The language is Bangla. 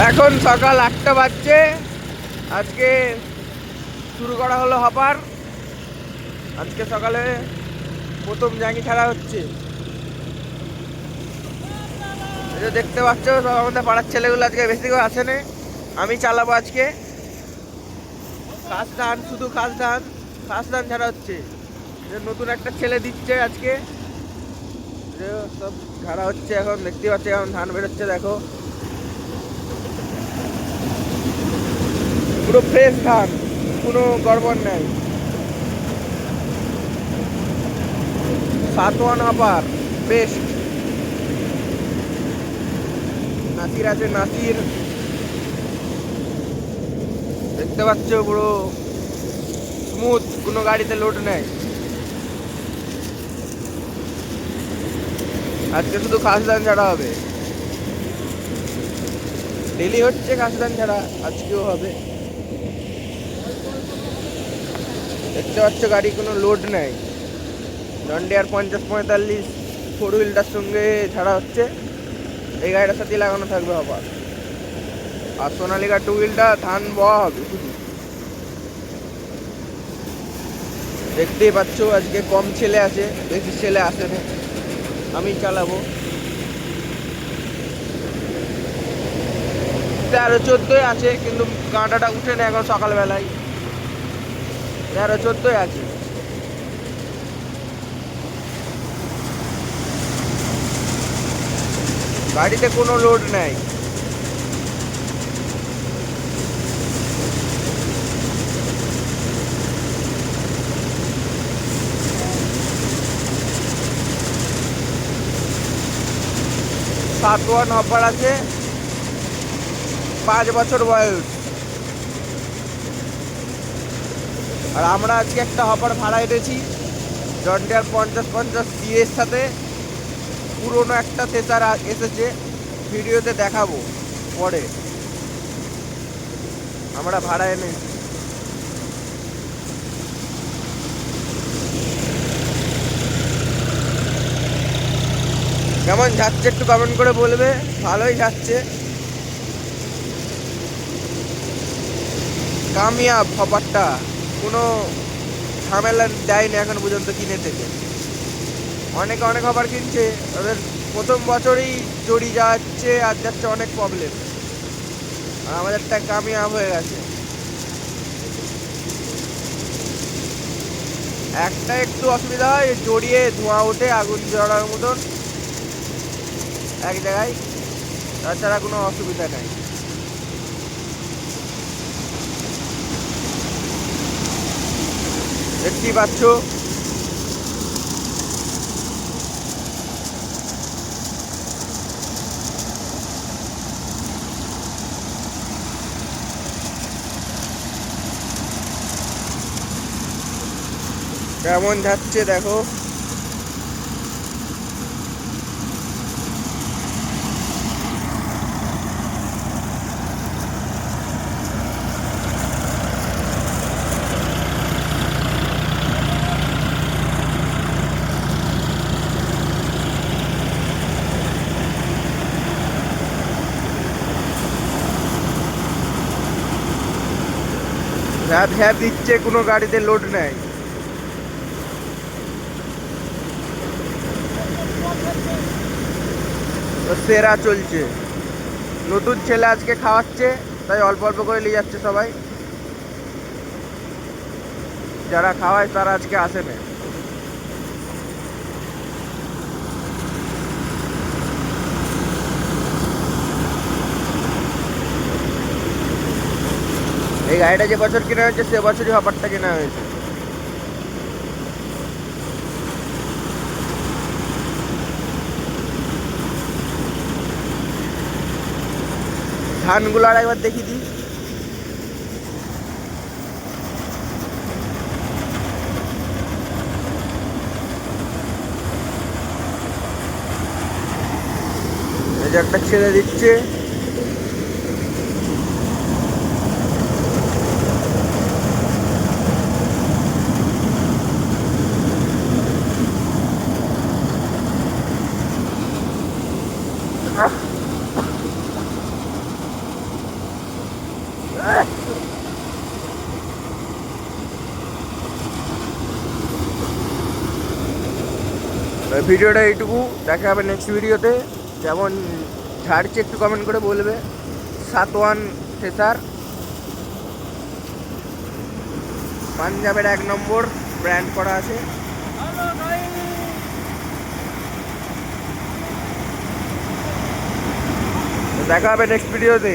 এখন সকাল 8টা বাজছে। আজকে শুরু করা হলো হপার। আজকে সকালে প্রথম জাঙ্গি ছাড়া হচ্ছে। এই যে দেখতে পাচ্ছ সব আমাদের পাড়ার ছেলেগুলো আজকে বেশি করে আসেনি। আমি চালাবো আজকে। খাস ধান, শুধু খাস ধান ছাড়া হচ্ছে। নতুন একটা ছেলে দিচ্ছে আজকে। সব ঝাড়া হচ্ছে এখন, দেখতে পাচ্ছি এখন ধান বেরোচ্ছে। দেখো পুরো ফ্রেশ ধান, কোনো গড়বড় নেই। 7-1 হপার বেস্ট। নাসির আছে, নাসির দেখতে পাচ্ছ পুরো স্মুথ, কোনো গাড়িতে লোড নেই। আজকে শুধু খাস ধান ছাড়া হবে। ডেলি হচ্ছে খাস ধান ছাড়া, আজকেও হবে। দেখতে পাচ্ছ গাড়ি কোনো লোড নেই। জন্ডিয়ার 50-45 ফোর হুইলটার সঙ্গে ছাড়া হচ্ছে। এই গাড়িটার সাথে লাগানো থাকবে আবার। আর সোনালিকা 2 হুইলটা ধান বওয়া হবে শুধু। দেখতেই পাচ্ছ আজকে কম ছেলে আছে, বেশি ছেলে আসে না। আমি চালাবো। 13-14 আছে, কিন্তু কাঁটাটা উঠে না এখন সকালবেলায়। 13-14 আছে। গাড়িতে কোনো লোড নেই। সাতওয়ান হপার আছে, 5 বছর বয়স। আর আমরা আজকে একটা হপার ভাড়া এনেছি, জন্ডিয়ার 50-50 সিএর সাথে। পুরোনো একটা থেসার এসেছে, ভিডিওতে দেখাবো পরে। আমরা ভাড়া এনেছি। কেমন যাচ্ছে একটু কমেন্ট করে বলবে। ভালোই যাচ্ছে, কামিয়াব হপারটা। কোনো ঝামেলা দেয়নি এখন পর্যন্ত কিনে থেকে। অনেকে অনেক হপার কিনছে, ওদের প্রথম বছরই জড়ি যাচ্ছে আর যাচ্ছে অনেক প্রবলেম। আর আমাদেরটা কামিয়াব হয়ে গেছে। একটা একটু অসুবিধা হয়, জড়িয়ে ধোঁয়া ওঠে আগুন জ্বলার মতন এক জায়গায়, তাছাড়া কোনো অসুবিধা নেই। দেখতেই পাচ্ছ কেমন যাচ্ছে দেখো। ঝ্যাপ ঝ্যাপ দিচ্ছে, কোনো গাড়িতে লোড নেই। সেরা চলছে। নতুন ছেলে আজকে খাওয়াচ্ছে, তাই অল্প অল্প করে নিয়ে যাচ্ছে সবাই। যারা খাওয়ায় তারা আজকে আসে না। এই গাড়িটা যে বছর কেনা হয়েছে সে বছরই হপারটা কেনা হয়েছে। ধানগুলো আর একবার দেখি দিই। এই যে একটা ছেলে দিচ্ছে। ভিডিওটা এইটুকু, দেখা হবে নেক্সট ভিডিওতে। যেমন ঝাড়ছে একটু কমেন্ট করে বলবে। সাতওয়ান থেসার পাঞ্জাবের 1 নম্বর ব্র্যান্ড করা আছে। দেখা হবে নেক্সট ভিডিওতে।